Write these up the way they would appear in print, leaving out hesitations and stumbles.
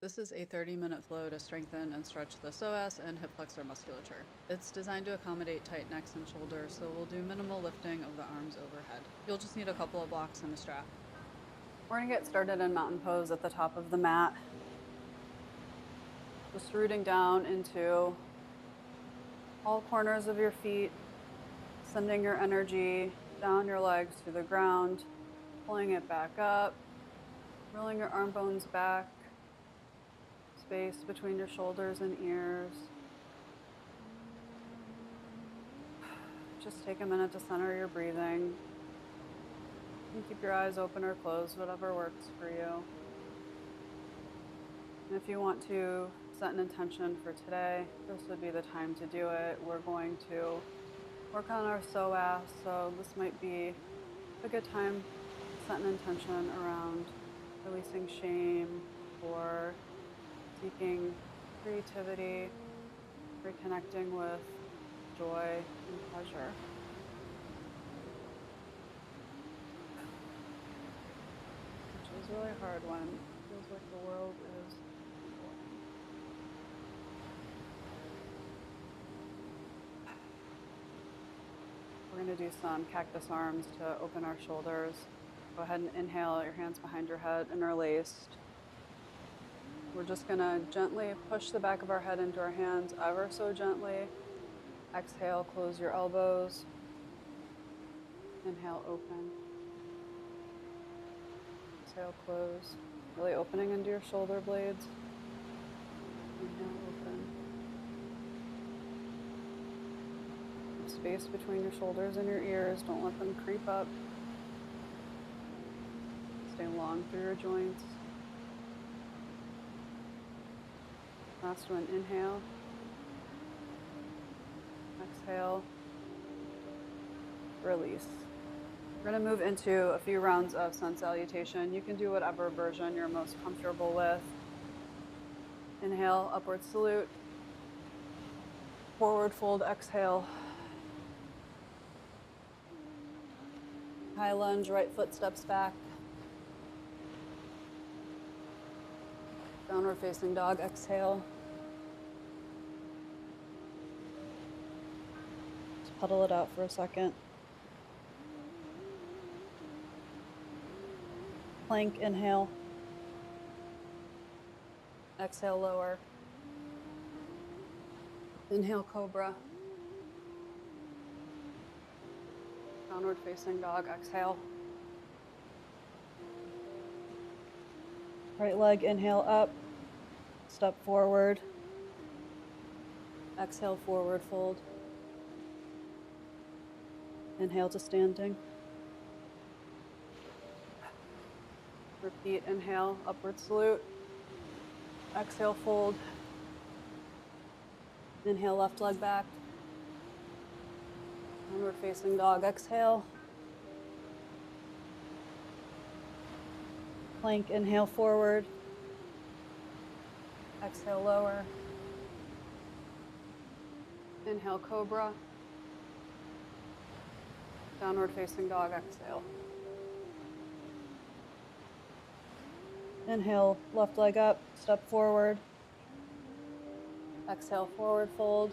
This is a 30-minute flow to strengthen and stretch the psoas and hip flexor musculature. It's designed to accommodate tight necks and shoulders, so we'll do minimal lifting of the arms overhead. You'll just need a couple of blocks and a strap. We're going to get started in mountain pose at the top of the mat. Just rooting down into all corners of your feet, sending your energy down your legs to the ground, pulling it back up, rolling your arm bones back, space between your shoulders and ears. Just take a minute to center your breathing. You can keep your eyes open or closed, whatever works for you. And if you want to set an intention for today, this would be the time to do it. We're going to work on our psoas, so this might be a good time to set an intention around releasing shame or seeking creativity, reconnecting with joy and pleasure. Which is really hard when it feels like the world is boring. We're going to do some cactus arms to open our shoulders. Go ahead and inhale, your hands behind your head, interlaced. We're just going to gently push the back of our head into our hands, ever so gently. Exhale, close your elbows. Inhale, open. Exhale, close. Really opening into your shoulder blades. Inhale, open. Space between your shoulders and your ears. Don't let them creep up. Stay long through your joints. Last one, inhale. Exhale. Release. We're going to move into a few rounds of sun salutation. You can do whatever version you're most comfortable with. Inhale, upward salute. Forward fold, exhale. High lunge, right foot steps back. Downward facing dog, exhale. Just pedal it out for a second. Plank, inhale. Exhale, lower. Inhale, cobra. Downward facing dog, exhale. Right leg, inhale up, step forward. Exhale, forward fold. Inhale to standing. Repeat, inhale, upward salute. Exhale, fold. Inhale, left leg back. Downward facing dog, exhale. Plank, inhale, forward. Exhale, lower. Inhale, cobra. Downward facing dog, exhale. Inhale, left leg up, step forward. Exhale, forward fold.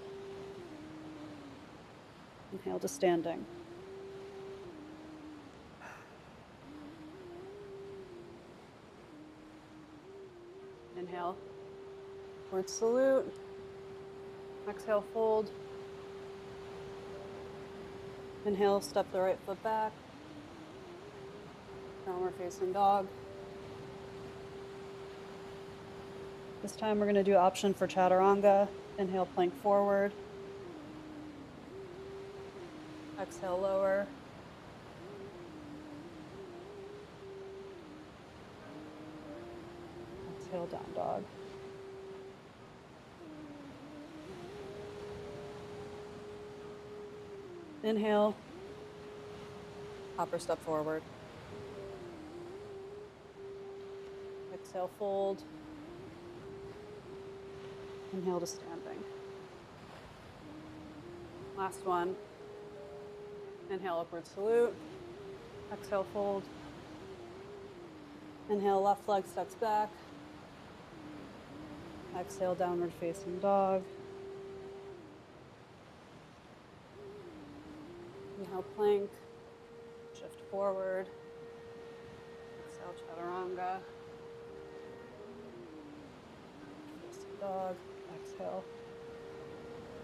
Inhale to standing. Inhale, forward salute. Exhale, fold. Inhale, step the right foot back. Downward facing dog. This time we're going to do option for chaturanga. Inhale, plank forward. Exhale, lower. Exhale, down dog. Inhale, hopper step forward. Exhale, fold. Inhale to standing. Last one. Inhale, upward salute. Exhale, fold. Inhale, left leg steps back. Exhale, downward facing dog. Inhale, plank. Shift forward. Exhale, chaturanga. Facing dog. Exhale,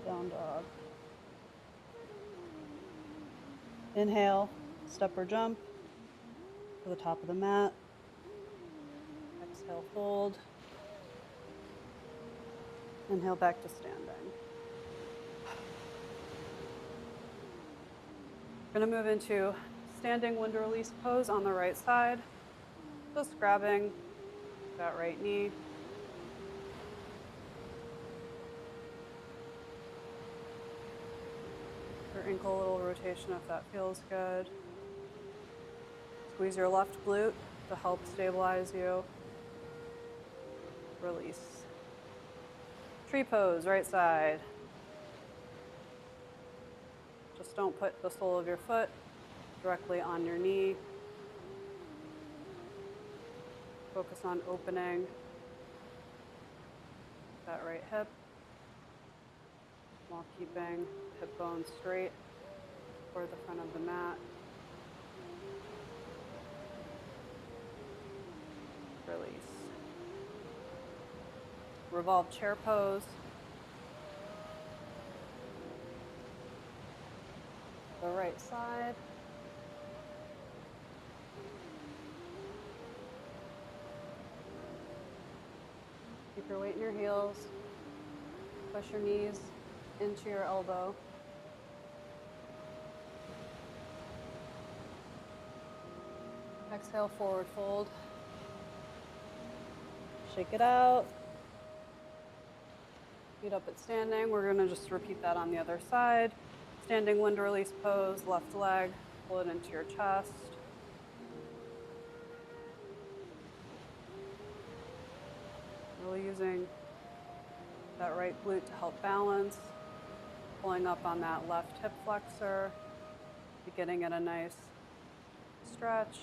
down dog. Inhale, step or jump to the top of the mat. Exhale, fold. Inhale, back to standing. We're going to move into standing wind release pose on the right side. Just grabbing that right knee. Your ankle, a little rotation if that feels good. Squeeze your left glute to help stabilize you. Release. Tree pose, right side. Just don't put the sole of your foot directly on your knee. Focus on opening that right hip while keeping the hip bone straight toward the front of the mat. Release. Revolved chair pose. The right side. Keep your weight in your heels. Push your knees into your elbow. Exhale, forward fold. Shake it out. Feet up at standing. We're going to just repeat that on the other side. Standing wind release pose, left leg, pull it into your chest. Really using that right glute to help balance. Pulling up on that left hip flexor. Getting at a nice stretch.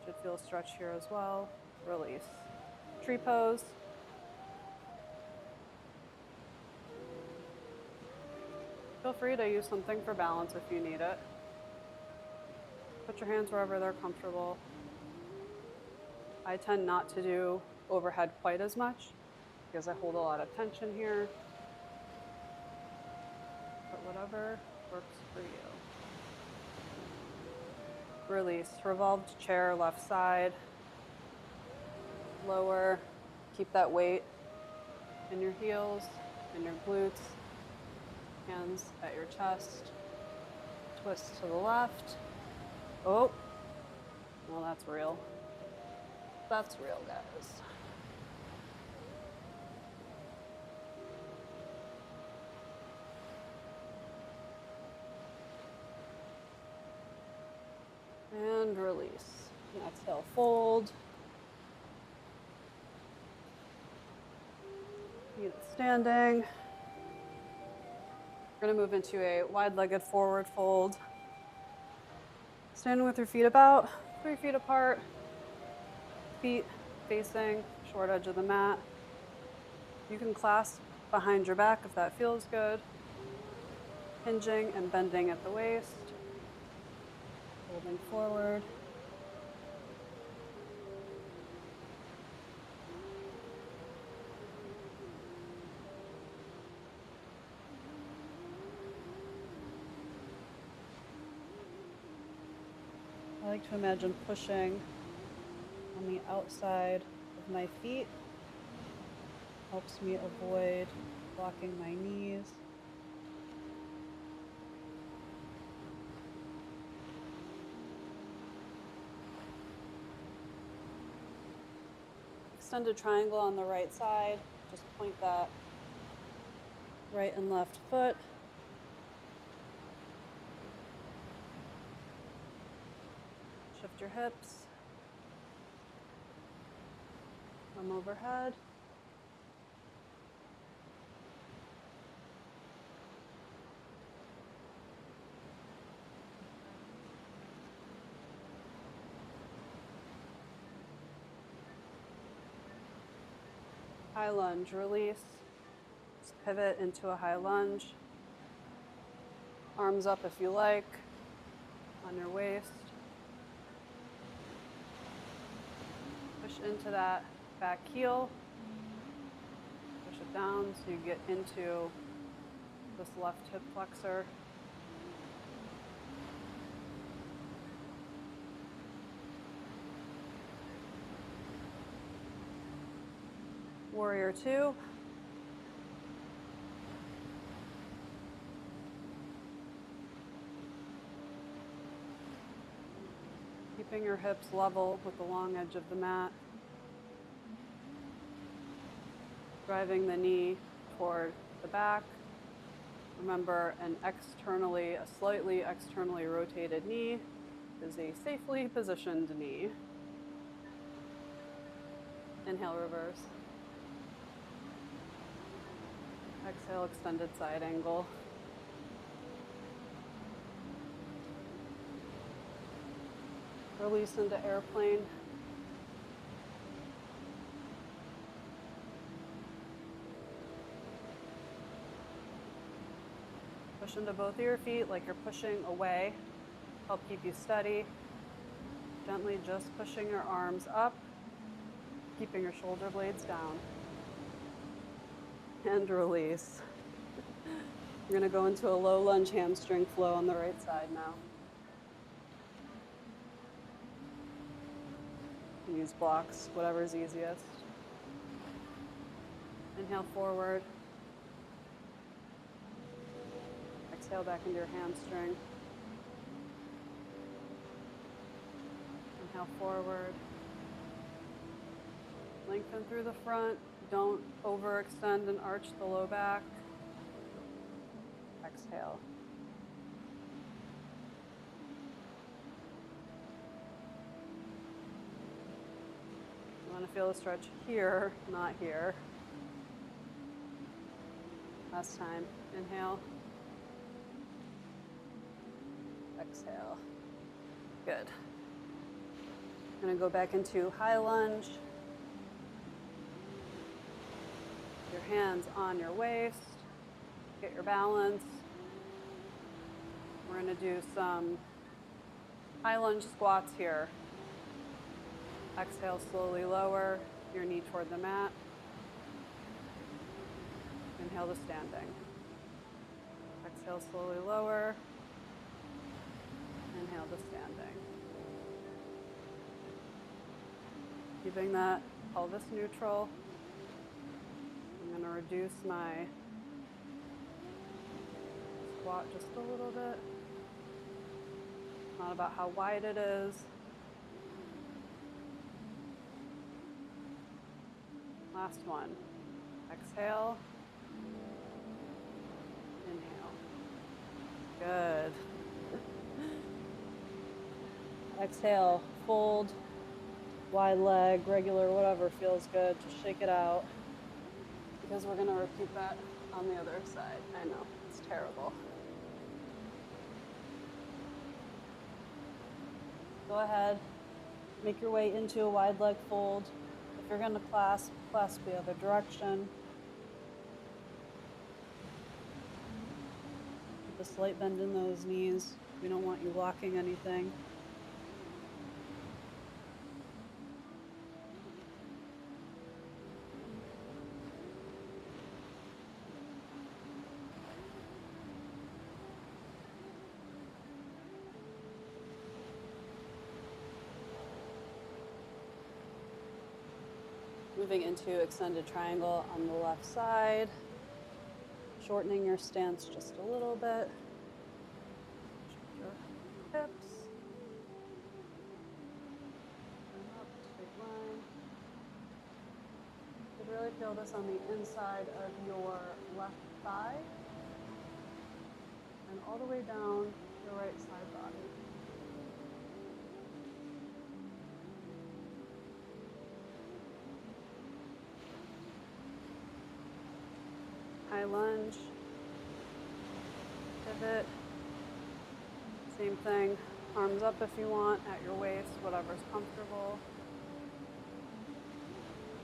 Should feel a stretch here as well. Release. Tree pose. Feel free to use something for balance if you need it. Put your hands wherever they're comfortable. I tend not to do overhead quite as much because I hold a lot of tension here. But whatever works for you. Release. Revolved chair, left side. Lower. Keep that weight in your heels, in your glutes. Hands at your chest. Twist to the left. Oh, well, that's real. That's real, guys. And release. And exhale, fold. Feet standing. We're going to move into a wide-legged forward fold. Standing with your feet about 3 feet apart. Feet facing short edge of the mat. You can clasp behind your back if that feels good. Hinging and bending at the waist. Holding forward. I like to imagine pushing on the outside of my feet. Helps me avoid blocking my knees. Extended triangle on the right side. Just point that right and left foot. Shift your hips. Come overhead. High lunge, release. Just pivot into a high lunge. Arms up if you like, on your waist. Push into that back heel. Push it down so you get into this left hip flexor. Warrior two. Keeping your hips level with the long edge of the mat. Driving the knee toward the back. Remember, a slightly externally rotated knee is a safely positioned knee. Inhale, reverse. Exhale, extended side angle. Release into airplane. Push into both of your feet like you're pushing away. Help keep you steady. Gently just pushing your arms up, keeping your shoulder blades down. And release. You're going to go into a low lunge hamstring flow on the right side now. Use blocks, whatever's easiest. Inhale forward. Exhale back into your hamstring. Inhale forward. Lengthen through the front. Don't overextend and arch the low back. Exhale. You want to feel the stretch here, not here. Last time. Inhale. Exhale. Good. I'm going to go back into high lunge. Your hands on your waist. Get your balance. We're going to do some high lunge squats here. Exhale, slowly lower your knee toward the mat. Inhale to standing. Exhale, slowly lower. Inhale to standing. Keeping that pelvis neutral. I'm going to reduce my squat just a little bit. Not about how wide it is. Last one. Exhale. Inhale. Good. Exhale. Fold. Wide leg, regular, whatever feels good. Just shake it out. Because we're going to repeat that on the other side. I know, it's terrible. Go ahead. Make your way into a wide leg fold. If you're going to clasp, clasp the other direction. Keep a slight bend in those knees. We don't want you locking anything. Moving into extended triangle on the left side, shortening your stance just a little bit. Shift your hips. And up, straight line. You can really feel this on the inside of your left thigh and all the way down your right side body. High lunge, pivot, same thing, arms up if you want, at your waist, whatever's comfortable.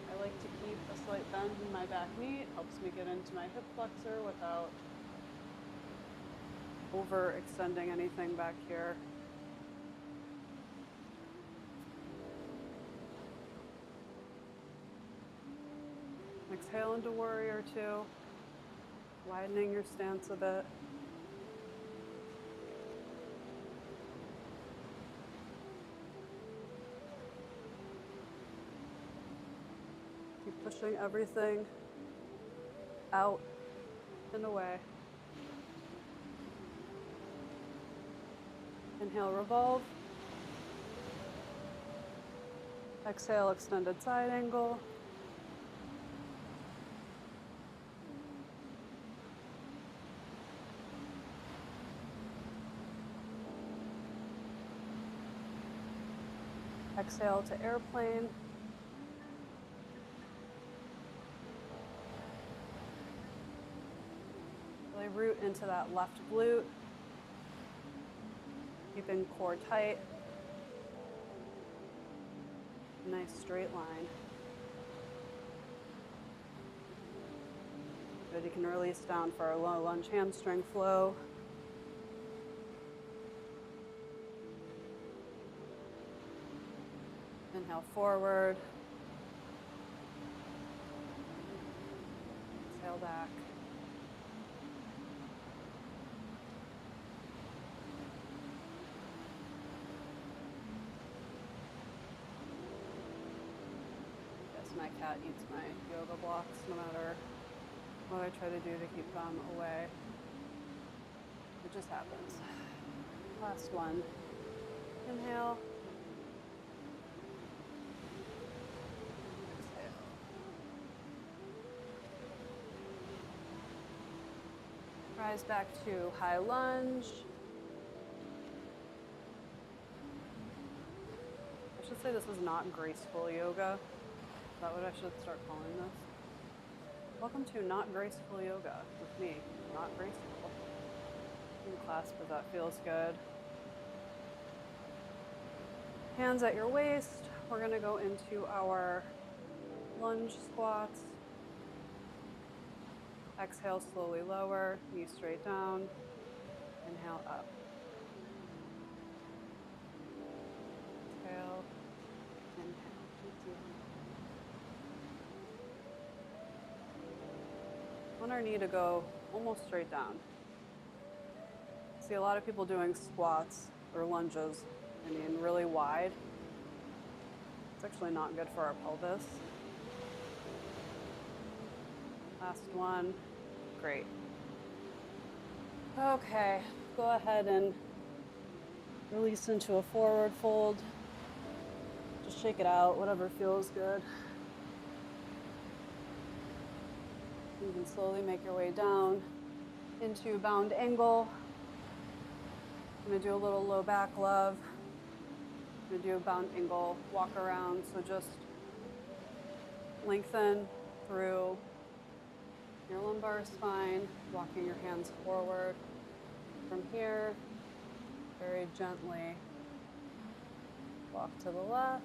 I like to keep a slight bend bend in my back knee. It helps me get into my hip flexor without overextending anything back here. Exhale into warrior two, widening your stance a bit. Keep pushing everything out and away. Inhale, revolve. Exhale, extended side angle. Exhale to airplane. Really root into that left glute. Keeping core tight. Nice straight line. Good, you can release down for a low lunge hamstring flow. Inhale forward. Exhale back. Yes, my cat eats my yoga blocks no matter what I try to do to keep them away. It just happens. Last one. Inhale. Rise back to high lunge. I should say this is not graceful yoga. Is that what I should start calling this? Welcome to Not Graceful Yoga with me, Not Graceful. You can clasp if that feels good. Hands at your waist. We're going to go into our lunge squats. Exhale, slowly lower, knee straight down. Inhale, up. Exhale, inhale. I want our knee to go almost straight down. See a lot of people doing squats or lunges, really wide. It's actually not good for our pelvis. Last one. Great. Okay, go ahead and release into a forward fold. Just shake it out, whatever feels good. You can slowly make your way down into bound angle. I'm gonna do a little low back love. I'm gonna do a bound angle walk around. So just lengthen through your lumbar spine, walking your hands forward. From here, very gently walk to the left,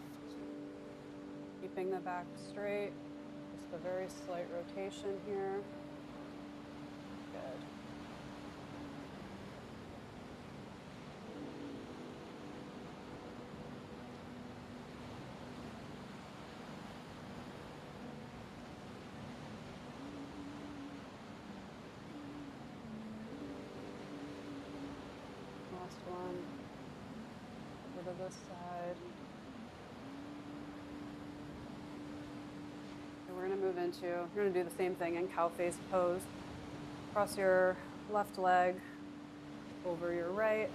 keeping the back straight. Just a very slight rotation here. Good. Last one. Go to this side. And we're going to move into, you're going to do the same thing in cow face pose. Cross your left leg over your right,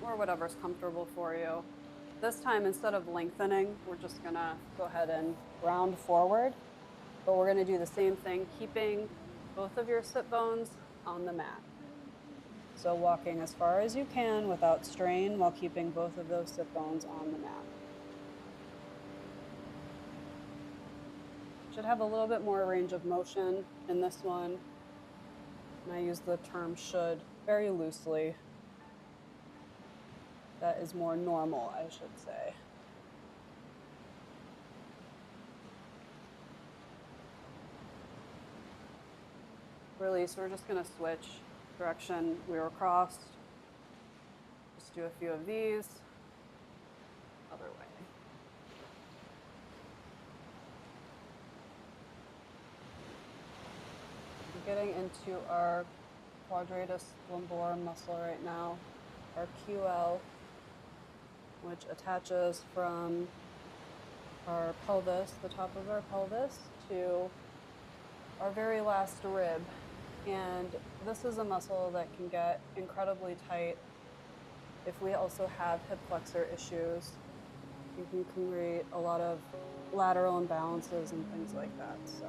or whatever's comfortable for you. This time, instead of lengthening, we're just going to go ahead and round forward. But we're going to do the same thing, keeping both of your sit bones on the mat. So walking as far as you can without strain while keeping both of those sit bones on the mat. Should have a little bit more range of motion in this one. And I use the term should very loosely. That is more normal, I should say. Release. We're just going to switch direction. We were crossed. Just do a few of these. Other way. We're getting into our quadratus lumbar muscle right now, our QL, which attaches from our pelvis, the top of our pelvis, to our very last rib. And this is a muscle that can get incredibly tight if we also have hip flexor issues. You can create a lot of lateral imbalances and things like that. So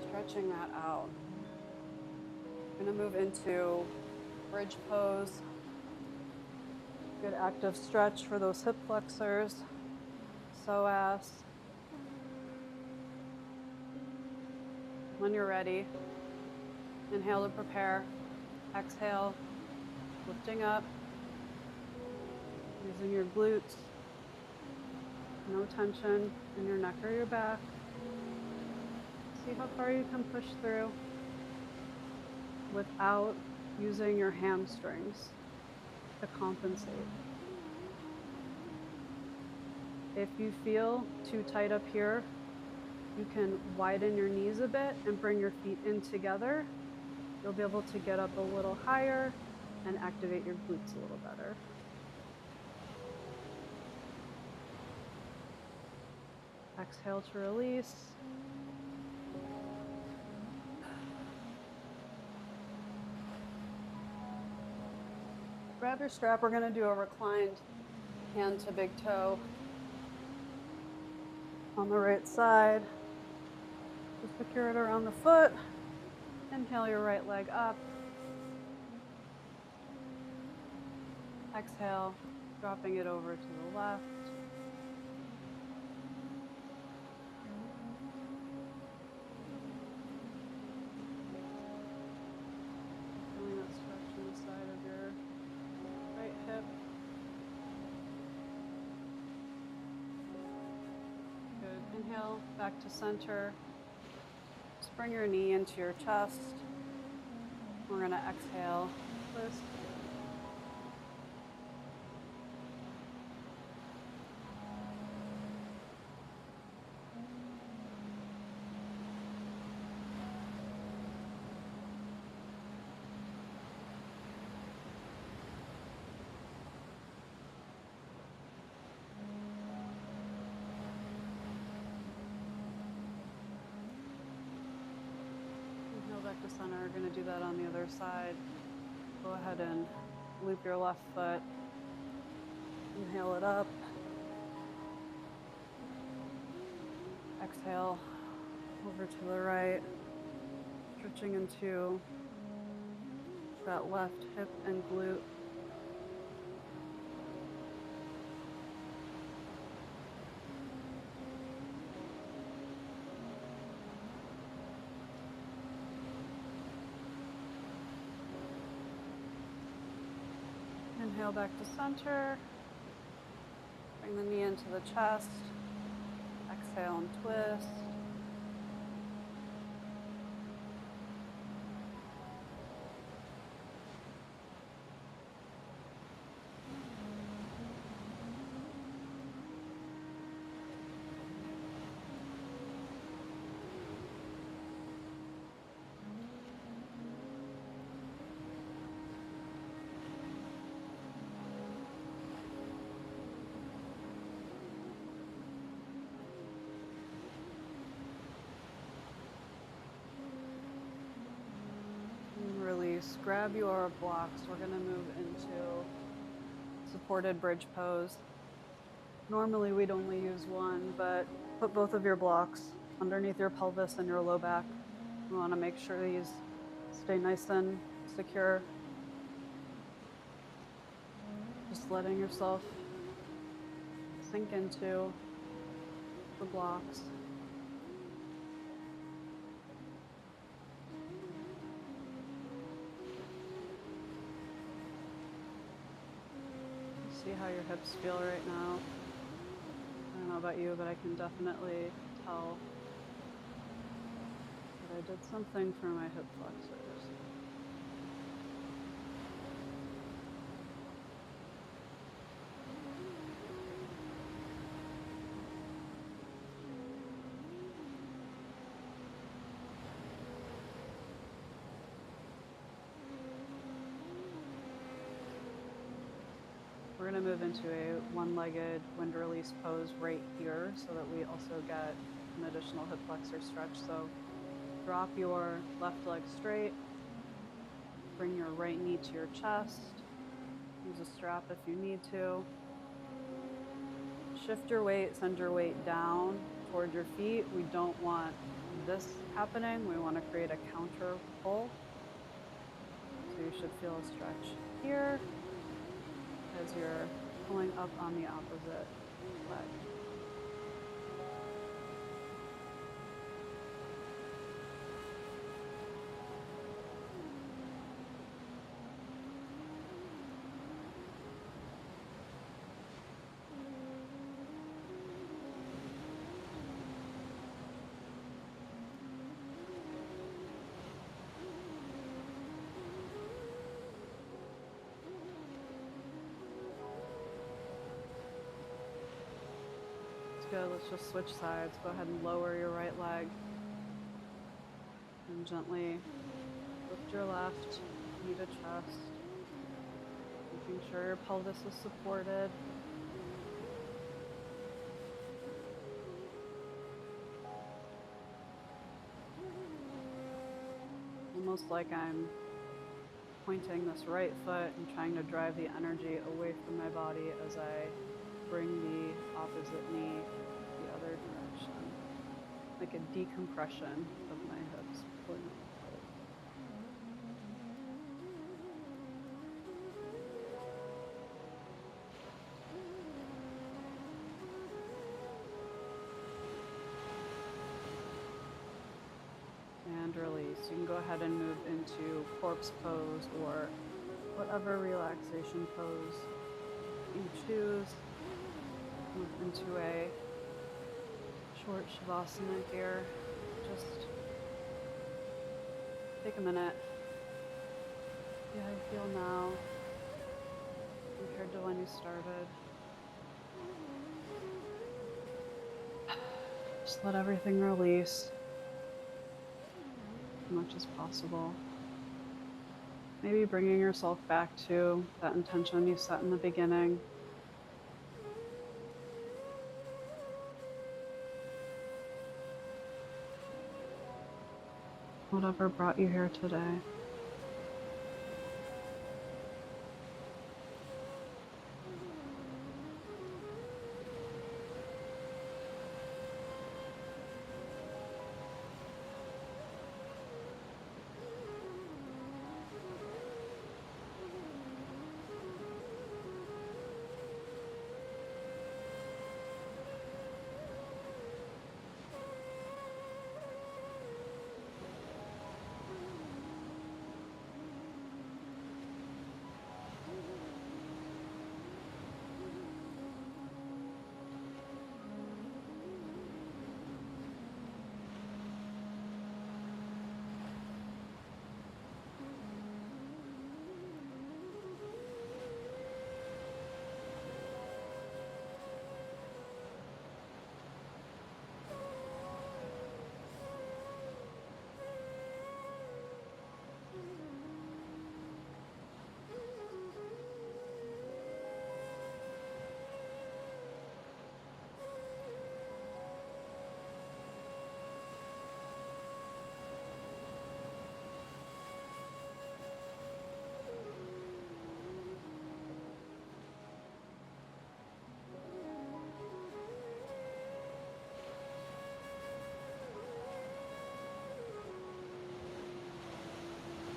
stretching that out. I'm going to move into bridge pose. Good active stretch for those hip flexors. Psoas. When you're ready, inhale to prepare. Exhale, lifting up, using your glutes. No tension in your neck or your back. See how far you can push through without using your hamstrings to compensate. If you feel too tight up here, you can widen your knees a bit and bring your feet in together. You'll be able to get up a little higher and activate your glutes a little better. Exhale to release. Grab your strap. We're going to do a reclined hand to big toe on the right side. Just secure it around the foot. Inhale your right leg up. Exhale, dropping it over to the left. Feeling that stretch on the side of your right hip. Good. Inhale, back to center. Just bring your knee into your chest. We're going to exhale, twist. Back to center. We're going to do that on the other side. Go ahead and loop your left foot. Inhale it up. Exhale over to the right. Stretching into that left hip and glute. Inhale back to center. Bring the knee into the chest. Exhale and twist. Release. Grab your blocks. We're going to move into supported bridge pose. Normally we'd only use one, but put both of your blocks underneath your pelvis and your low back. You want to make sure these stay nice and secure. Just letting yourself sink into the blocks. See how your hips feel right now. I don't know about you, but I can definitely tell I did something for my hip flexors. We're going to move into a one-legged wind release pose right here so that we also get an additional hip flexor stretch. So drop your left leg straight, bring your right knee to your chest, use a strap if you need to. Shift your weight, send your weight down toward your feet. We don't want this happening. We want to create a counter pull. So you should feel a stretch here as you're pulling up on the opposite leg. Good. Let's just switch sides. Go ahead and lower your right leg and gently lift your left knee to chest, making sure your pelvis is supported. Almost like I'm pointing this right foot and trying to drive the energy away from my body as I bring the opposite knee the other direction, like a decompression of my hips. Pulling up forward. And release. You can go ahead and move into corpse pose or whatever relaxation pose you choose. Move into a short shavasana here. Just take a minute. See how you feel now compared to when you started. Just let everything release as much as possible. Maybe bringing yourself back to that intention you set in the beginning. Whatever brought you here today.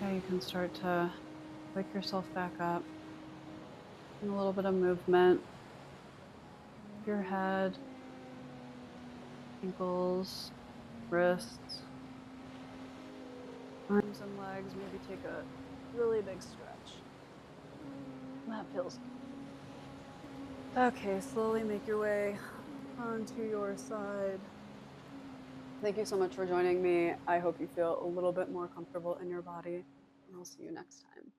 Okay, you can start to wake yourself back up. And a little bit of movement. Your head, ankles, wrists, arms and legs. Maybe take a really big stretch. That feels good. Okay, slowly make your way onto your side. Thank you so much for joining me. I hope you feel a little bit more comfortable in your body, and I'll see you next time.